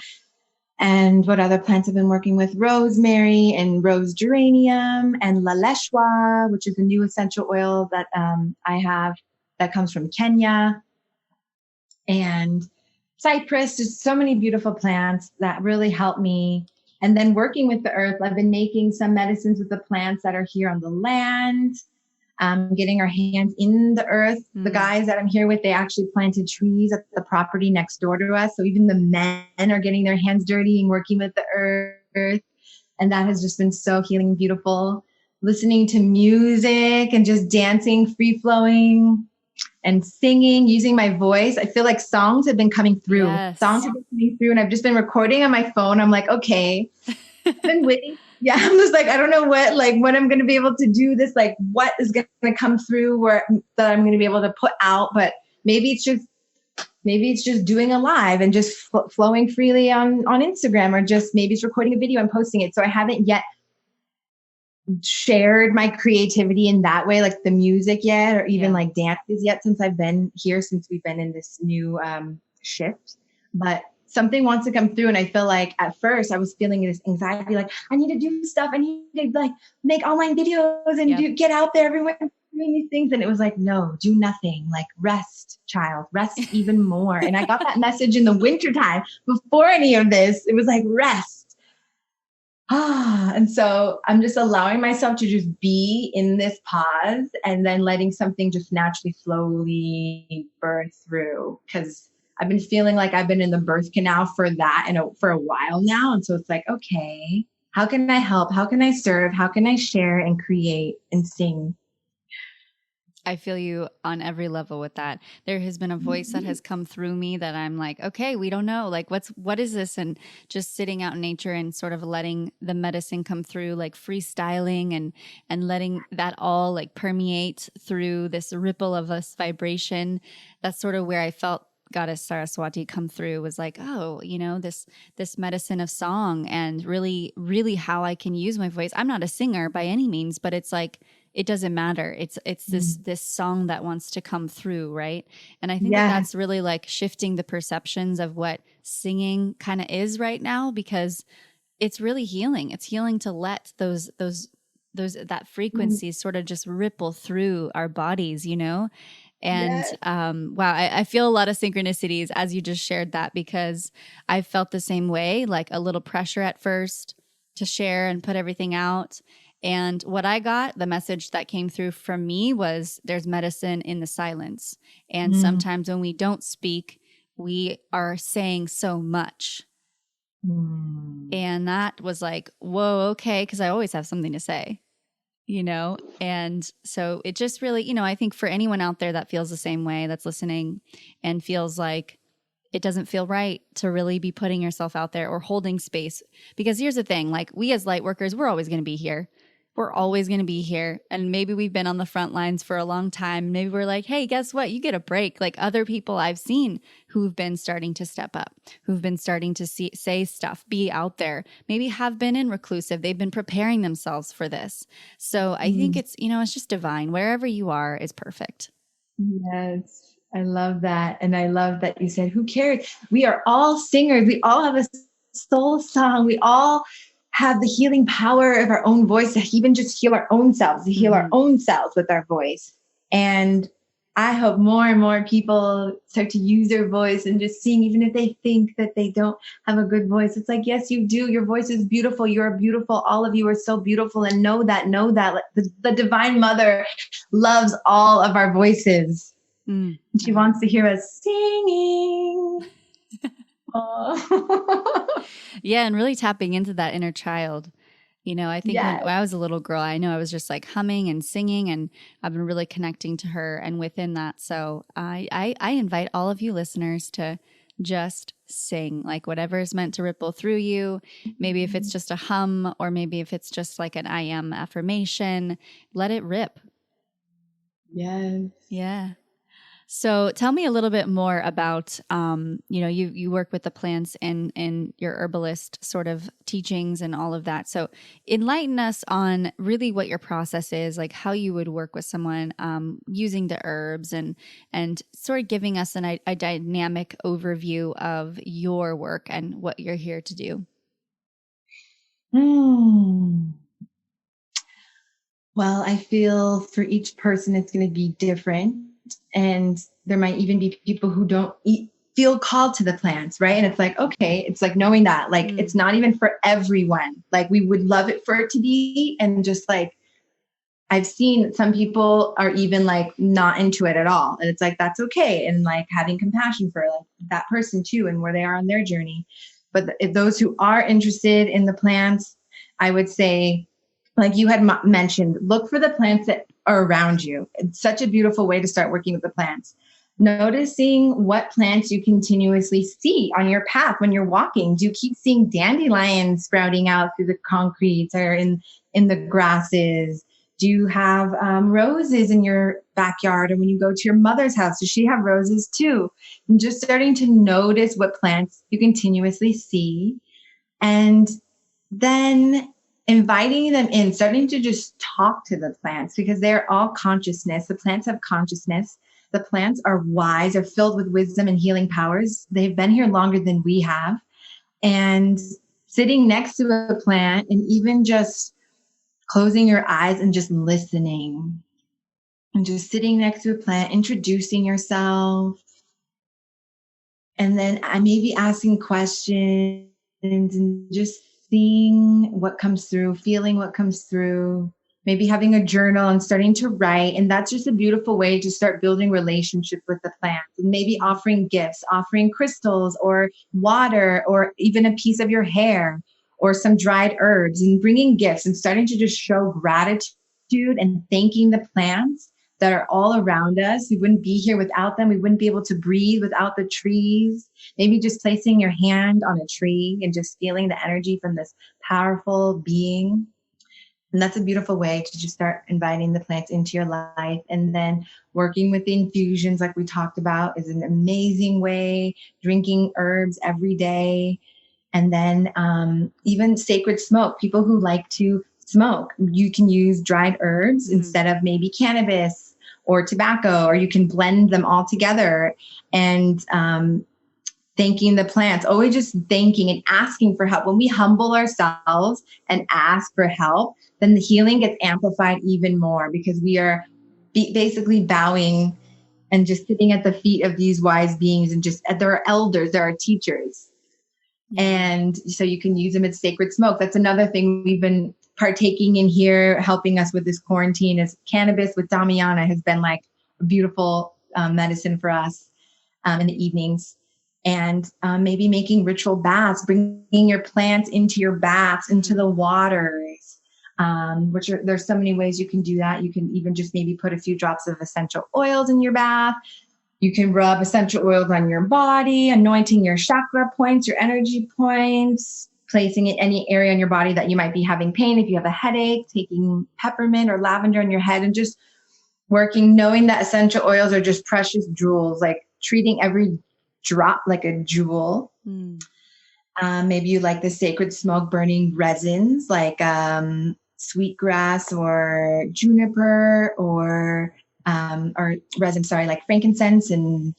And what other plants I've been working with? Rosemary and rose geranium and laleshwa, which is a new essential oil that I have that comes from Kenya. And cypress, just so many beautiful plants that really help me. And then working with the earth, I've been making some medicines with the plants that are here on the land. Getting our hands in the earth. The guys that I'm here with, they actually planted trees at the property next door to us. So even the men are getting their hands dirty and working with the earth. And that has just been so healing and beautiful. Listening to music and just dancing, free flowing and singing, using my voice. I feel like songs have been coming through. Songs have been coming through and I've just been recording on my phone. I'm like, okay, I've been waiting. Yeah, I'm just like, I don't know when I'm going to be able to do this, like what is going to come through that I'm going to be able to put out. But maybe it's just doing a live and just flowing freely on Instagram, or just maybe it's recording a video and posting it. So I haven't yet shared my creativity in that way, like the music yet, or even like dances yet, since I've been here, since we've been in this new shift. But something wants to come through. And I feel like at first I was feeling this anxiety, like I need to do stuff. I need to like make online videos and get out there everywhere doing these things. And it was like, no, do nothing, like rest, child, rest even more. And I got that message in the wintertime before any of this. It was like rest. And so I'm just allowing myself to just be in this pause and then letting something just naturally, slowly burn through. Because I've been feeling like I've been in the birth canal for that and for a while now. And so it's like, okay, how can I help? How can I serve? How can I share and create and sing? I feel you on every level with that. There has been a voice that has come through me that I'm like, okay, we don't know, like what is this? And just sitting out in nature and sort of letting the medicine come through, like freestyling and letting that all like permeate through this ripple of this vibration. That's sort of where I felt Goddess Saraswati come through, was like, oh, this medicine of song, and really, really how I can use my voice. I'm not a singer by any means, but it's like, it doesn't matter. It's this song that wants to come through, right? And I think that's really like shifting the perceptions of what singing kind of is right now, because it's really healing. It's healing to let that frequency sort of just ripple through our bodies, And wow, I feel a lot of synchronicities as you just shared that, because I felt the same way, like a little pressure at first to share and put everything out. And what I got, the message that came through from me was there's medicine in the silence. And sometimes when we don't speak, we are saying so much. And that was like, whoa, okay, because I always have something to say. And so it just really, I think for anyone out there that feels the same way, that's listening and feels like it doesn't feel right to really be putting yourself out there or holding space. Because here's the thing, like we as light workers, we're always going to be here. We're always going to be here. And maybe we've been on the front lines for a long time. Maybe we're like, hey, guess what? You get a break. Like other people I've seen who've been starting to step up, who've been starting to say stuff, be out there, maybe have been in reclusive. They've been preparing themselves for this. So I think it's, it's just divine. Wherever you are is perfect. Yes. I love that. And I love that you said, who cares? We are all singers. We all have a soul song. We all have the healing power of our own voice to even just heal our own selves, to heal our own selves with our voice. And I hope more and more people start to use their voice and just sing, even if they think that they don't have a good voice. It's like, yes, you do. Your voice is beautiful. You're beautiful. All of you are so beautiful. And know that the Divine Mother loves all of our voices. She wants to hear us singing. Yeah, and really tapping into that inner child. I think when Yes. I was a little girl, I know I was just like humming and singing, and I've been really connecting to her and within that. So I invite all of you listeners to just sing, like whatever is meant to ripple through you. Maybe if it's just a hum, or maybe if it's just like an I am affirmation, let it rip. Yes. Yeah. So tell me a little bit more about, you work with the plants in your herbalist sort of teachings and all of that. So enlighten us on really what your process is, like how you would work with someone using the herbs, and sort of giving us a dynamic overview of your work and what you're here to do. Hmm. Well, I feel for each person, it's going to be different. And there might even be people who don't feel called to the plants, right? And it's like, okay, it's like knowing that, like, it's not even for everyone. Like, we would love it for it to be. And just like, I've seen some people are even like not into it at all. And it's like, that's okay. And like having compassion for like that person too, and where they are on their journey. But if those who are interested in the plants, I would say, like you had mentioned, look for the plants that are around you. It's such a beautiful way to start working with the plants. Noticing what plants you continuously see on your path when you're walking. Do you keep seeing dandelions sprouting out through the concrete or in the grasses? Do you have roses in your backyard? And when you go to your mother's house, does she have roses too? And just starting to notice what plants you continuously see. And then inviting them in, starting to just talk to the plants, because they're all consciousness. The plants have consciousness. The plants are wise, are filled with wisdom and healing powers. They've been here longer than we have. And sitting next to a plant and even just closing your eyes and just listening and just sitting next to a plant, introducing yourself, and then maybe asking questions and just seeing what comes through, feeling what comes through, maybe having a journal and starting to write. And that's just a beautiful way to start building relationship with the plants, and maybe offering gifts, offering crystals or water, or even a piece of your hair or some dried herbs, and bringing gifts and starting to just show gratitude and thanking the plants that are all around us. We wouldn't be here without them. We wouldn't be able to breathe without the trees. Maybe just placing your hand on a tree and just feeling the energy from this powerful being. And that's a beautiful way to just start inviting the plants into your life. And then working with the infusions, like we talked about, is an amazing way. Drinking herbs every day. And then even sacred smoke. People who like to smoke, you can use dried herbs instead of maybe cannabis or tobacco, or you can blend them all together. And thanking the plants, always just thanking and asking for help. When we humble ourselves and ask for help, then the healing gets amplified even more, because we are basically bowing and just sitting at the feet of these wise beings, and just there are elders, there are teachers. And so you can use them as sacred smoke. That's another thing we've been partaking in here, helping us with this quarantine, is cannabis with Damiana has been like a beautiful medicine for us in the evenings. And maybe making ritual baths, bringing your plants into your baths, into the waters, there's so many ways you can do that. You can even just maybe put a few drops of essential oils in your bath. You can rub essential oils on your body, anointing your chakra points, your energy points, placing it any area in your body that you might be having pain. If you have a headache, taking peppermint or lavender on your head and just working, knowing that essential oils are just precious jewels, like treating every drop like a jewel. Maybe you like the sacred smoke burning resins, like sweetgrass or juniper, or resin, like frankincense and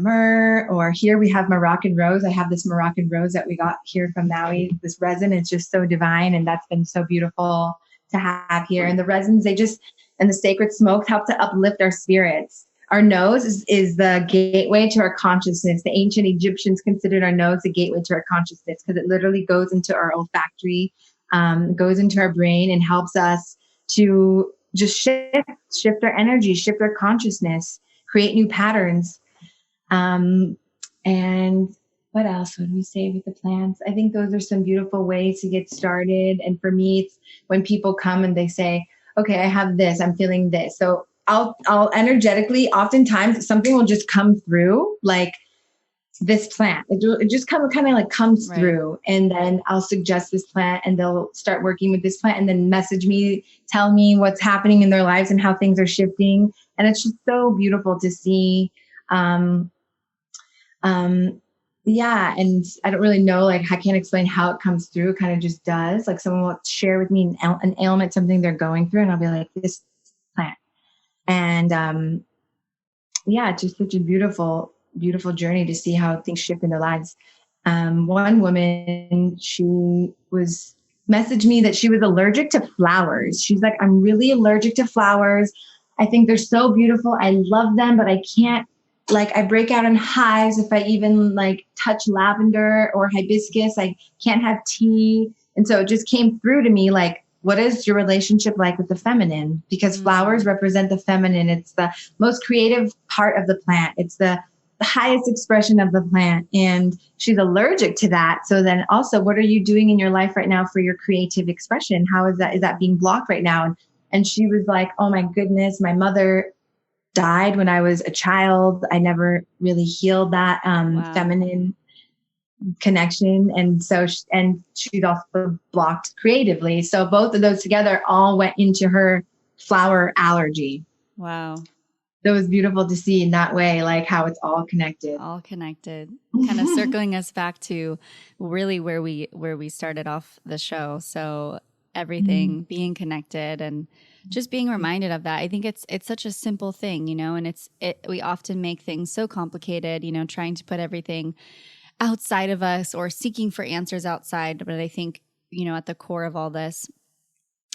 myrrh. Or here we have Moroccan rose. I have this Moroccan rose that we got here from Maui. This resin is just so divine, and that's been so beautiful to have here. And the resins, and the sacred smokes help to uplift our spirits. Our nose is the gateway to our consciousness. The ancient Egyptians considered our nose the gateway to our consciousness, because it literally goes into our olfactory, goes into our brain, and helps us to just shift our energy, shift our consciousness, create new patterns. And what else would we say with the plants? I think those are some beautiful ways to get started. And for me, it's when people come and they say, okay, I have this, I'm feeling this. So I'll energetically, oftentimes something will just come through, like this plant. It just kind of like comes Right. through, and then I'll suggest this plant, and they'll start working with this plant, and then message me, tell me what's happening in their lives and how things are shifting, and it's just so beautiful to see. Um, yeah, and I don't really know, like I can't explain how it comes through. It kind of just does. Like someone will share with me an ailment, something they're going through, and I'll be like, this plant, and yeah, it's just such a beautiful, beautiful journey to see how things shift in their lives. One woman, she was messaged me that she was allergic to flowers. She's like, I'm really allergic to flowers. I think they're so beautiful. I love them, but I can't, like, I break out in hives if I even like touch lavender or hibiscus. I can't have tea. And so it just came through to me like, what is your relationship like with the feminine? Because flowers represent the feminine. It's the most creative part of the plant. It's the highest expression of the plant. And she's allergic to that. So then also, what are you doing in your life right now for your creative expression? How is that being blocked right now? And she was like, oh my goodness, my mother died when I was a child. I never really healed that feminine connection. And so, and she's also blocked creatively. So both of those together all went into her flower allergy. Wow. That was beautiful to see in that way, like how it's all connected. All connected. Kind of circling us back to really where we started off the show. So everything being connected and just being reminded of that. I think it's such a simple thing, you know, and we often make things so complicated, you know, trying to put everything outside of us or seeking for answers outside. But I think, you know, at the core of all this,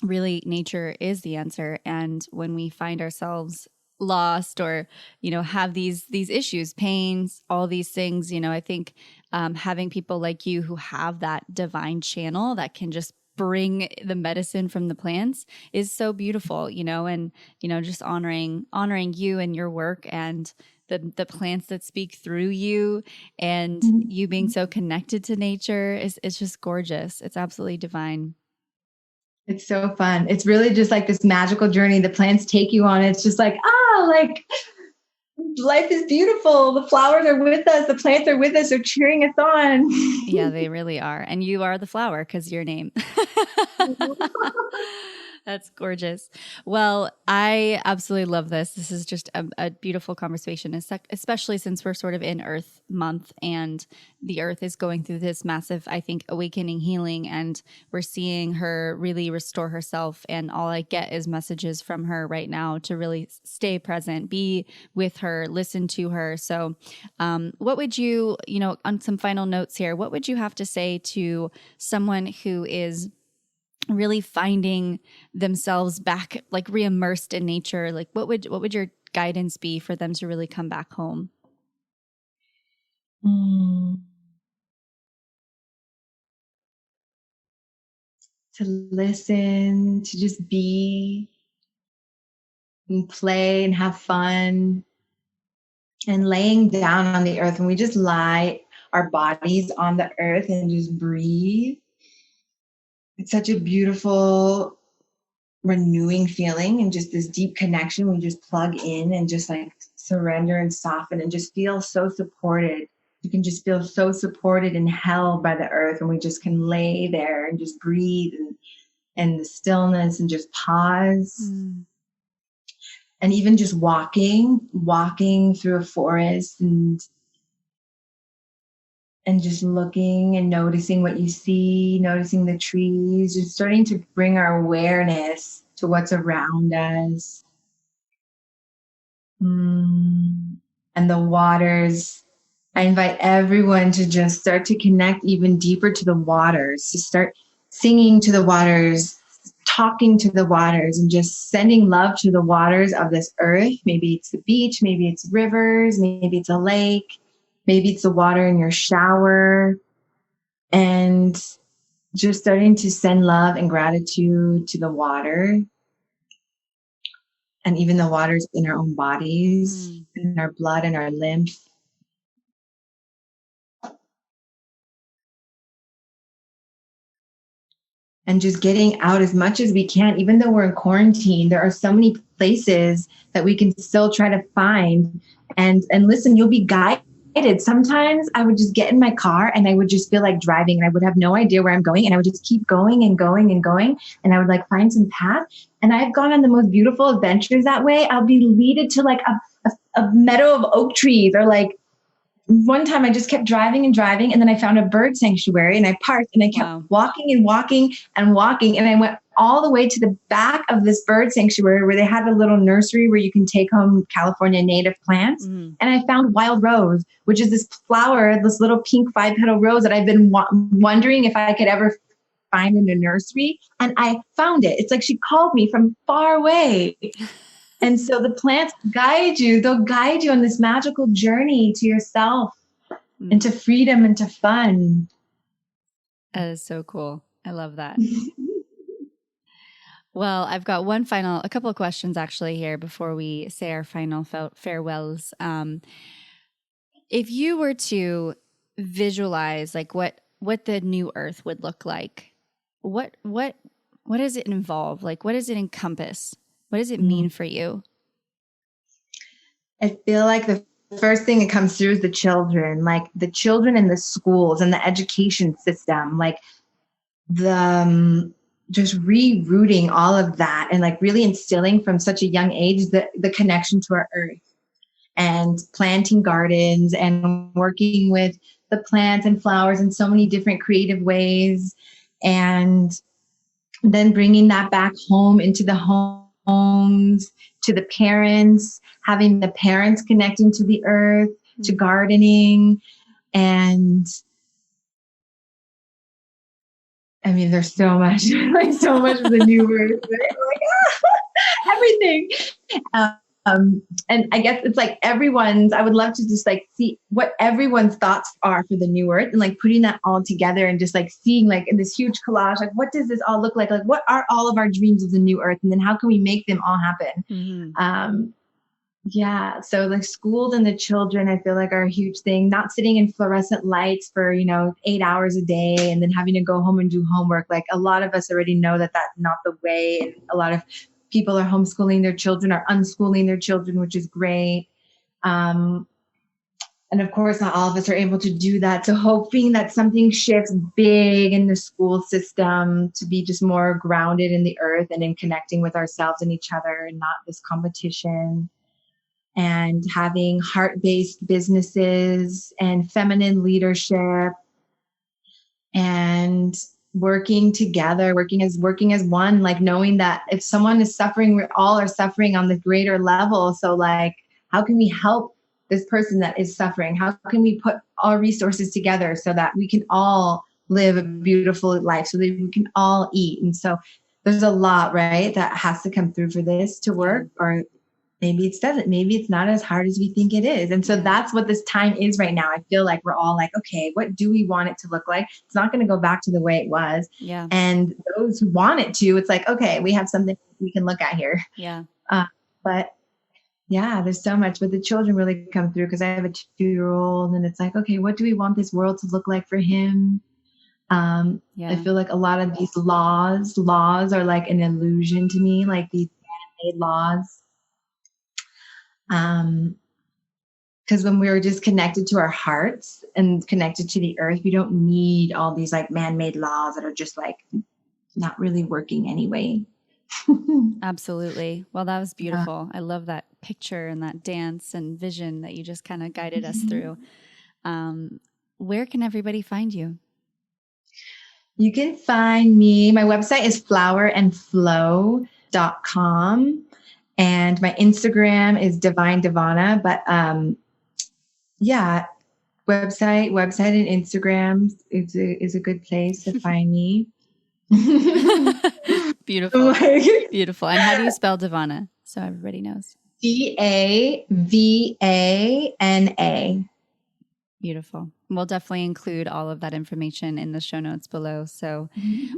really nature is the answer. And when we find ourselves lost or, you know, have these issues, pains, all these things, you know, I think having people like you who have that divine channel that can just bring the medicine from the plants is so beautiful, you know, and, you know, just honoring you and your work and the plants that speak through you and you being so connected to nature is just gorgeous. It's absolutely divine. It's so fun. It's really just like this magical journey the plants take you on. It's just like, like life is beautiful. The flowers are with us. The plants are with us. They're cheering us on. Yeah, they really are. And you are the flower because your name. That's gorgeous. Well, I absolutely love this. This is just a beautiful conversation, especially since we're sort of in Earth Month and the Earth is going through this massive, I think, awakening, healing, and we're seeing her really restore herself. And all I get is messages from her right now to really stay present, be with her, listen to her. So, what would you, you know, on some final notes here, what would you have to say to someone who is really finding themselves back, like re-immersed in nature? Like what would your guidance be for them to really come back home? To listen, to just be and play and have fun and laying down on the earth. When we just lie our bodies on the earth and just breathe, it's such a beautiful renewing feeling and just this deep connection. We just plug in and just like surrender and soften and just feel so supported. You can just feel so supported and held by the earth, and we just can lay there and just breathe and the stillness and just pause. And even just walking through a forest and just looking and noticing what you see, noticing the trees, just starting to bring our awareness to what's around us. And the waters. I invite everyone to just start to connect even deeper to the waters, to start singing to the waters, talking to the waters, and just sending love to the waters of this earth. Maybe it's the beach, maybe it's rivers, maybe it's a lake, maybe it's the water in your shower, and just starting to send love and gratitude to the water and even the waters in our own bodies, in our blood and our lymph. and just getting out as much as we can. Even though we're in quarantine, there are so many places that we can still try to find. And listen, you'll be guided. Sometimes I would just get in my car and I would just feel like driving, and I would have no idea where I'm going, and I would just keep going and going and going, and I would like find some path. And I've gone on the most beautiful adventures that way. I'll be leaded to like a meadow of oak trees, or like one time I just kept driving and driving, and then I found a bird sanctuary and I parked and I kept walking and walking and walking. And I went all the way to the back of this bird sanctuary where they had a little nursery where you can take home California native plants. And I found wild rose, which is this flower, this little pink 5-petal rose that I've been wondering if I could ever find in a nursery. And I found it. It's like she called me from far away. And so the plants guide you. They'll guide you on this magical journey to yourself and to freedom and to fun. That is so cool. I love that. Well, I've got a couple of questions actually here before we say our final farewells. If you were to visualize like what the new earth would look like, what does it involve? Like, what does it encompass? What does it mean for you? I feel like the first thing that comes through is the children, like the children in the schools and the education system, like the just rerouting all of that and like really instilling from such a young age the connection to our earth, and planting gardens and working with the plants and flowers in so many different creative ways, and then bringing that back home into the homes, to the parents, having the parents connecting to the earth, to gardening. And I mean, there's so much, like so much of the new word, like, everything. And I guess it's like I would love to just like see what everyone's thoughts are for the new earth, and like putting that all together and just like seeing like in this huge collage, like what does this all look like? Like what are all of our dreams of the new earth? And then how can we make them all happen? Yeah. So like schools and the children, I feel like are a huge thing, not sitting in fluorescent lights for, 8 hours a day and then having to go home and do homework. Like a lot of us already know that that's not the way. And a lot of people are homeschooling their children or unschooling their children, which is great. And of course, not all of us are able to do that. So hoping that something shifts big in the school system to be just more grounded in the earth and in connecting with ourselves and each other, and not this competition. And having heart-based businesses and feminine leadership, and working together, working as one, like knowing that if someone is suffering, we all are suffering on the greater level. So like, how can we help this person that is suffering? How can we put our resources together so that we can all live a beautiful life, so that we can all eat? And so there's a lot, right, that has to come through for this to work. Or maybe it doesn't. Maybe it's not as hard as we think it is. And so that's what this time is right now. I feel like we're all like, okay, what do we want it to look like? It's not going to go back to the way it was. Yeah. And those who want it to, it's like, okay, we have something we can look at here. Yeah. But yeah, there's so much. But the children really come through, because I have a 2-year-old, and it's like, okay, what do we want this world to look like for him? I feel like a lot of these laws are like an illusion to me, like these man-made laws. Because when we were just connected to our hearts and connected to the earth, we don't need all these like man-made laws that are just like not really working anyway. Absolutely. Well, that was beautiful. I love that picture and that dance and vision that you just kind of guided us through. Where can everybody find you? You can find me. My website is flowerandflow.com. And my Instagram is Divine Davana. But website and Instagram is a good place to find me. Beautiful. Beautiful. And how do you spell Davana, so everybody knows? Davana. Beautiful. We'll definitely include all of that information in the show notes below. So,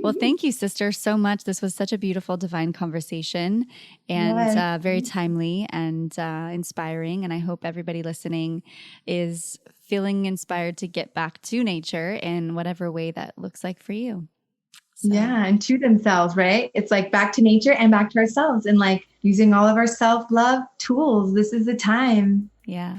well, thank you, sister, so much. This was such a beautiful, divine conversation, and very timely and inspiring. And I hope everybody listening is feeling inspired to get back to nature in whatever way that looks like for you. So. Yeah. And to themselves, right? It's like back to nature and back to ourselves and like using all of our self-love tools. This is the time. Yeah.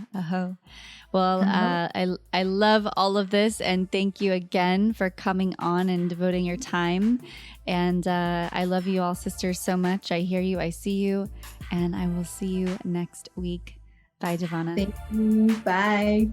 Well, I love all of this, and thank you again for coming on and devoting your time. And I love you all, sisters, so much. I hear you, I see you, and I will see you next week. Bye, Davana. Thank you. Bye.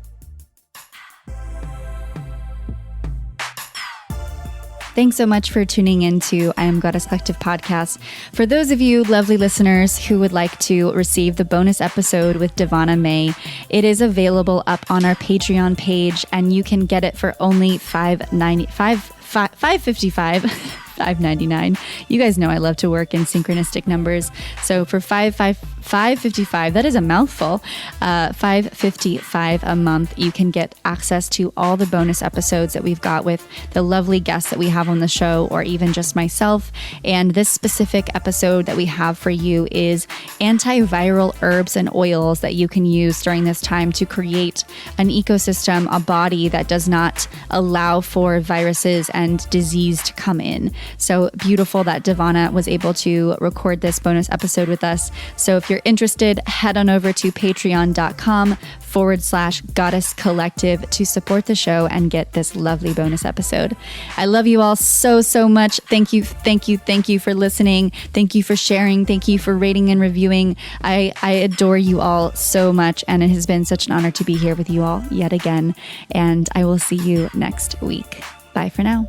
Thanks so much for tuning in to I Am Goddess Collective podcast. For those of you lovely listeners who would like to receive the bonus episode with Davana May, it is available up on our Patreon page, and you can get it for only $5.55. $5.99. You guys know I love to work in synchronistic numbers. So for $5.55, that is a mouthful. $5.55 a month, you can get access to all the bonus episodes that we've got with the lovely guests that we have on the show, or even just myself. And this specific episode that we have for you is antiviral herbs and oils that you can use during this time to create an ecosystem, a body that does not allow for viruses and disease to come in. So beautiful that Davana was able to record this bonus episode with us. So if you're interested, head on over to patreon.com/Goddess Collective to support the show and get this lovely bonus episode. I love you all so, so much. Thank you for listening. Thank you for sharing. Thank you for rating and reviewing. I adore you all so much, and it has been such an honor to be here with you all yet again. And I will see you next week. Bye for now.